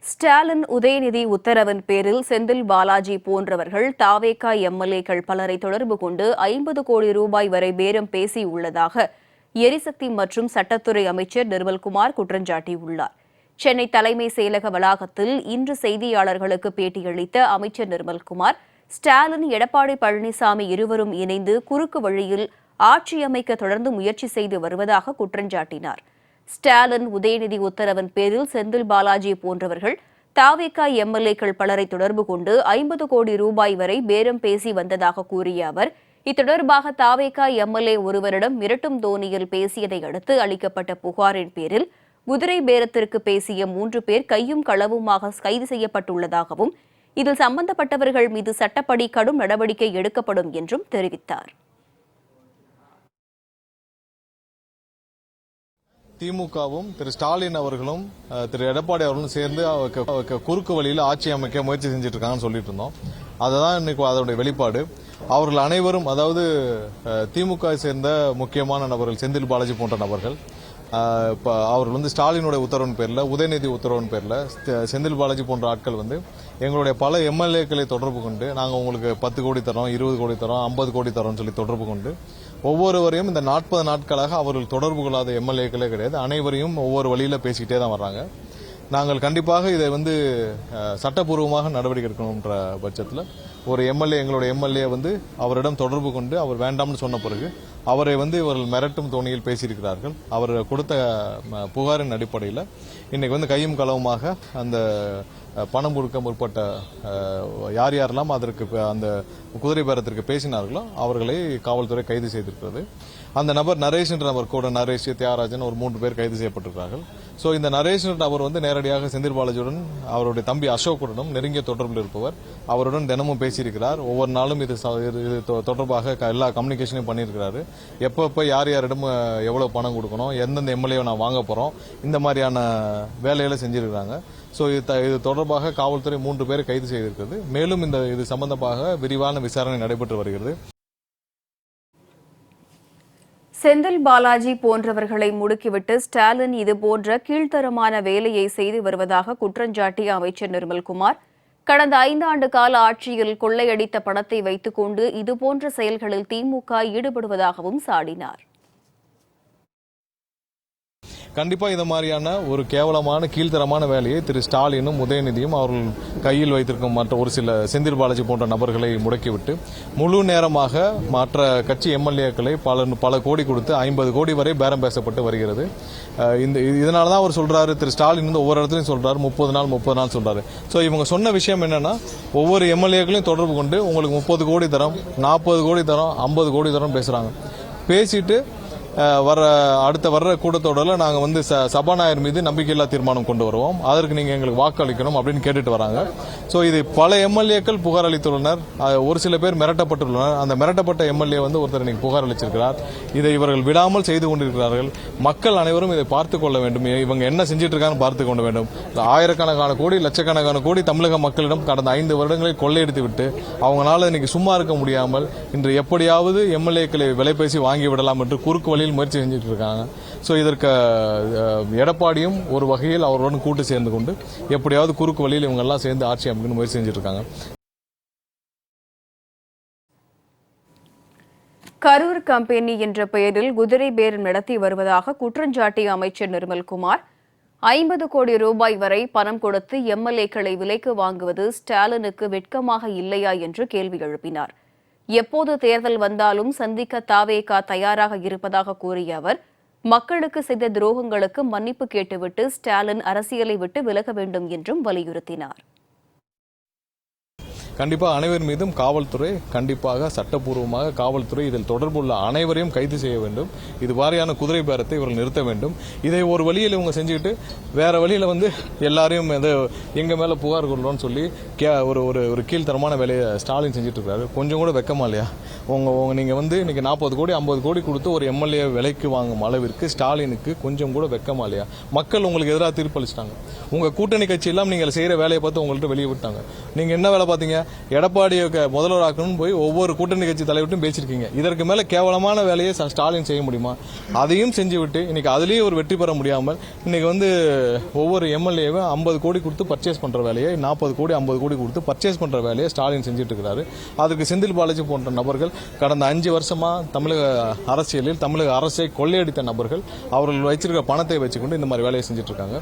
ஸ்டாலின் உதயநிதி உத்தரவின் பேரில் செந்தில் பாலாஜி போன்றவர்கள் தாவேகா எம்எல்ஏக்கள் பலரை தொடர்பு கொண்டு 50 கோடி ரூபாய் வரை பேரம் பேசியுள்ளதாக எரிசக்தி மற்றும் சட்டத்துறை அமைச்சர் நிர்மல்குமார் குற்றஞ்சாட்டியுள்ளார். சென்னை தலைமை செயலக வளாகத்தில் இன்று செய்தியாளர்களுக்கு பேட்டியளித்த அமைச்சர் நிர்மல்குமார், ஸ்டாலின், எடப்பாடி பழனிசாமி இருவரும் இணைந்து குறுக்கு வழியில் ஆட்சி அமைக்க தொடர்ந்து முயற்சி செய்து வருவதாக குற்றஞ்சாட்டினார். ஸ்டாலின் உதயநிதி உத்தரவின் பேரில் செந்தில் பாலாஜி போன்றவர்கள் தாவேகா எம்எல்ஏக்கள் பலரை தொடர்பு கொண்டு 50 கோடி ரூபாய் வரை பேரம் பேசி வந்ததாக கூறிய அவர், இத்தொடர்பாக தாவேகா எம்எல்ஏ ஒருவரிடம் மிரட்டும் தோனியில் பேசியதை அடுத்து அளிக்கப்பட்ட புகாரின் பேரில் குதிரை பேரத்திற்கு பேசிய 3 பேர் கையும் களவுமாக கைது செய்யப்பட்டுள்ளதாகவும், இதில் சம்பந்தப்பட்டவர்கள் மீது சட்டப்படி கடும் நடவடிக்கை எடுக்கப்படும் என்றும் தெரிவித்தார். திமுகவும் திரு ஸ்டாலின் அவர்களும் திரு எடப்பாடி அவர்களும் சேர்ந்து குறுக்கு வழியில் ஆட்சி அமைக்க முயற்சி செஞ்சுட்டு இருக்காங்கன்னு சொல்லிட்டு இருந்தோம். அதுதான் இன்னைக்கு அதனுடைய வெளிப்பாடு. அவர்கள் அனைவரும், அதாவது திமுக சேர்ந்த முக்கியமான நபர்கள், செந்தில் பாலாஜி போன்ற நபர்கள், அவர்கள் ஸ்டாலினுடைய உத்தரவின் பேரில், உதயநிதி உத்தரவின் பேரில் செந்தில் பாலாஜி போன்ற ஆட்கள் எங்களுடைய பல எம்எல்ஏக்களை தொடர்பு கொண்டு நாங்கள் உங்களுக்கு 10 கோடி தரோம், 20 கோடி தரோம், 50 கோடி தரோம்னு சொல்லி தொடர்பு கொண்டு ஒவ்வொருவரையும் இந்த 40 நாட்களாக அவர்கள் தொடர்பு கொள்ளாத எம்எல்ஏக்களே கிடையாது, அனைவரையும் ஒவ்வொரு வழியில பேசிக்கிட்டே தான் வர்றாங்க. நாங்கள் கண்டிப்பாக இதை சட்டப்பூர்வமாக நடவடிக்கை எடுக்கணும்ன்ற பட்சத்தில் ஒரு எம்எல்ஏ, எங்களுடைய எம்எல்ஏ அவரிடம் தொடர்பு கொண்டு அவர் வேண்டாம்னு சொன்ன பிறகு அவரை இவர்கள் மிரட்டும் தோணியில் பேசியிருக்கிறார்கள். அவர் கொடுத்த புகாரின் அடிப்படையில் இன்னைக்கு கையும் களவுமாக அந்த பணம் கொடுக்க முற்பட்ட யார் யாரெல்லாம் அதற்கு அந்த குதிரை பேரத்திற்கு பேசினார்களோ அவர்களை காவல்துறை கைது செய்திருக்கிறது. அந்த நபர் நரேஷ் என்ற நபர் கூட, நரேஷ், தியாகராஜன், ஒரு 3 பேர் கைது செய்யப்பட்டிருக்கிறார்கள். சோ இந்த நரேஷ் என்ற நபர் நேரடியாக செந்தில் பாலாஜியுடன், அவருடைய தம்பி அசோக்குடனும் நெருங்கிய தொடர்பில் இருப்பவர். அவருடன் தினமும் பேசியிருக்கிறார். ஒவ்வொரு நாளும் இது தொடர்பாக எல்லா கம்யூனிகேஷனையும் பண்ணியிருக்கிறாரு. எப்பப்ப யார் யாரிடம் எவ்வளவு பணம் கொடுக்கணும், எந்தெந்த எம்எல்ஏ நான் வாங்க போறோம், இந்த மாதிரியான வேலைகளை செஞ்சிருக்கிறாங்க. சோ இது தொடர்பாக காவல்துறை 3 பேரை கைது செய்திருக்கிறது. மேலும் இது சம்பந்தமாக விரிவான விசாரணை நடைபெற்று வருகிறது. செந்தில் பாலாஜி போன்றவர்களை முடுக்கிவிட்டு ஸ்டாலின் இதுபோன்ற கீழ்த்தரமான வேலையை செய்து வருவதாக குற்றஞ்சாட்டிய அமைச்சர் நிர்மல்குமார், கடந்த 5 ஆண்டு கால ஆட்சியில் கொள்ளையடித்த பணத்தை வைத்துக் கொண்டு இதுபோன்ற செயல்களில் திமுக ஈடுபடுவதாகவும் சாடினார். கண்டிப்பா இந்த மாதிரியான ஒரு கேவலமான கீழ்த்தரமான வேலையை திரு ஸ்டாலினும் உதயநிதியும் அவர்கள் கையில் வைத்திருக்கும் மற்ற ஒரு சில செந்தில் பாலாஜி போன்ற நபர்களை முடக்கிவிட்டு முழு நேரமாக மற்ற கட்சி எம்எல்ஏக்களை பல கோடி கொடுத்து 50 கோடி வரை பேரம் பேசப்பட்டு வருகிறது. இதனாலதான் அவர் சொல்றாரு, திரு ஸ்டாலின் ஒவ்வொரு இடத்துலையும் சொல்றாரு 30 நாள் சொல்றாரு. சோ இவங்க சொன்ன விஷயம் என்னன்னா, ஒவ்வொரு எம்எல்ஏக்களையும் தொடர்பு கொண்டு உங்களுக்கு 30 கோடி தரோம், 40 கோடி தரோம், 50 கோடி தரோம் பேசுறாங்க. பேசிட்டு அடுத்த வர்ற கூட்டத்தொடர்ல நாங்க சபாநாயகர் மீது நம்பிக்கையில்லா தீர்மானம் கொண்டு வருவோம், அதற்கு நீங்க எங்களுக்கு வாக்களிக்கணும் அப்படின்னு கேட்டுட்டு வராங்க. சோ இது பல எம்எல்ஏக்கள் புகார் அளித்துள்ளனர். ஒரு சில பேர் மிரட்டப்பட்டுள்ளனர். அந்த மிரட்டப்பட்ட எம்எல்ஏ ஒருத்தர் இன்னைக்கு புகார் அளிச்சிருக்கிறார். இதை இவர்கள் விடாமல் செய்து கொண்டிருக்கிறார்கள். மக்கள் அனைவரும் இதை பார்த்துக் கொள்ள வேண்டும். இவங்க என்ன செஞ்சிட்டு இருக்காங்க பார்த்துக் கொள்ள வேண்டும். ஆயிரக்கணக்கான கோடி, லட்சக்கணக்கான கோடி தமிழக மக்களிடம் கடந்த 5 வருடங்களில் கொள்ளையடித்து விட்டு அவங்களால இன்னைக்கு சும்மா இருக்க முடியாமல் இன்று எப்படியாவது எம்எல்ஏக்களை விலைபேசி வாங்கி விடலாம் என்று குறுக்கு வழியில் முயற்சி செஞ்சுட்டு இருக்காங்க. சோ இதற்கு எடப்பாடியும் ஒரு வகையில் அவருடன் கூட்டு சேர்ந்து கொண்டு எப்படியாவது குறுக்கு வழியில் இவங்க எல்லாம் சேர்ந்து ஆட்சி அமைக்கணும் முயற்சி செஞ்சுட்டு இருக்காங்க. கரூர் கம்பெனி என்ற பெயரில் குதிரை பேரம் நடத்தி வருவதாக குற்றஞ்சாட்டிய அமைச்சர் நிர்மல்குமார், 50 கோடி ரூபாய் வரை பணம் கொடுத்து எம்எல்ஏக்களை விலைக்கு வாங்குவது ஸ்டாலினுக்கு வெட்கமாக இல்லையா என்று கேள்வி எழுப்பினார். எப்போது தேர்தல் வந்தாலும் சந்திக்க தாவேகா தயாராக இருப்பதாக கூறிய அவர், மக்களுக்கு செய்த துரோகங்களுக்கு மன்னிப்பு கேட்டுவிட்டு ஸ்டாலின் அரசியலை விட்டு விலக வேண்டும் என்றும் வலியுறுத்தினார். கண்டிப்பாக அனைவர் மீதும் காவல்துறை, கண்டிப்பாக சட்டப்பூர்வமாக காவல்துறை இதில் தொடர்புள்ள அனைவரையும் கைது செய்ய வேண்டும். இது வாரியான குதிரை பேரத்தை இவர்கள் நிறுத்த வேண்டும். இதை ஒரு வழியில் இவங்க செஞ்சுக்கிட்டு வேற வழியில் எல்லாரையும் எங்க மேல புகார் கொள்றோம்னு சொல்லி ஒரு கீழ்த்தரமான வேலையை ஸ்டாலின் செஞ்சுட்டு இருக்காரு. கொஞ்சம் கூட வெக்கமா இல்லையா? நீங்க இன்னைக்கு 40 கோடி 50 கோடி கொடுத்து ஒரு எம்எல்ஏ விலைக்கு வாங்கும் அளவிற்கு ஸ்டாலினுக்கு கொஞ்சம் கூட வெக்கமா இல்லையா? மக்கள் உங்களுக்கு எதிராக தீர்ப்பளிச்சிட்டாங்க. உங்க கூட்டணி கட்சி எல்லாம் நீங்க செய்யற வேலையை பார்த்து உங்கள்கிட்ட வெளியே விட்டாங்க. நீங்க என்ன வேலை பார்த்தீங்க? எடப்பாடியை முதல்வராக்கணும்னு போய் ஒவ்வொரு கூட்டணி கட்சி தலைவர்கிட்டும் பேசியிருக்கீங்க. இதற்கு மேல கேவலமான வேலையை ஸ்டாலின் செய்ய முடியுமா? அதையும் செஞ்சு விட்டு இன்னைக்கு அதுலயும் ஒரு வெற்றி பெற முடியாமல் இன்னைக்கு ஒவ்வொரு எம்எல்ஏவும் 50 கோடி கொடுத்து பர்ச்சேஸ் பண்ற வேலையை 40 கோடி 50 கோடி கொடுத்து பர்ச்சேஸ் பண்ற வேலையை ஸ்டாலின் செஞ்சுட்டு இருக்கிறாரு. அதுக்கு செந்தில் பாலாஜி போன்ற நபர்கள் கடந்த 5 வருஷமா தமிழக அரசியலில் தமிழக அரசை கொள்ளையடித்த நபர்கள் அவர்கள் வச்சிருக்க பணத்தை வச்சுக்கொண்டு இந்த மாதிரி வேலையை செஞ்சுட்டு இருக்காங்க.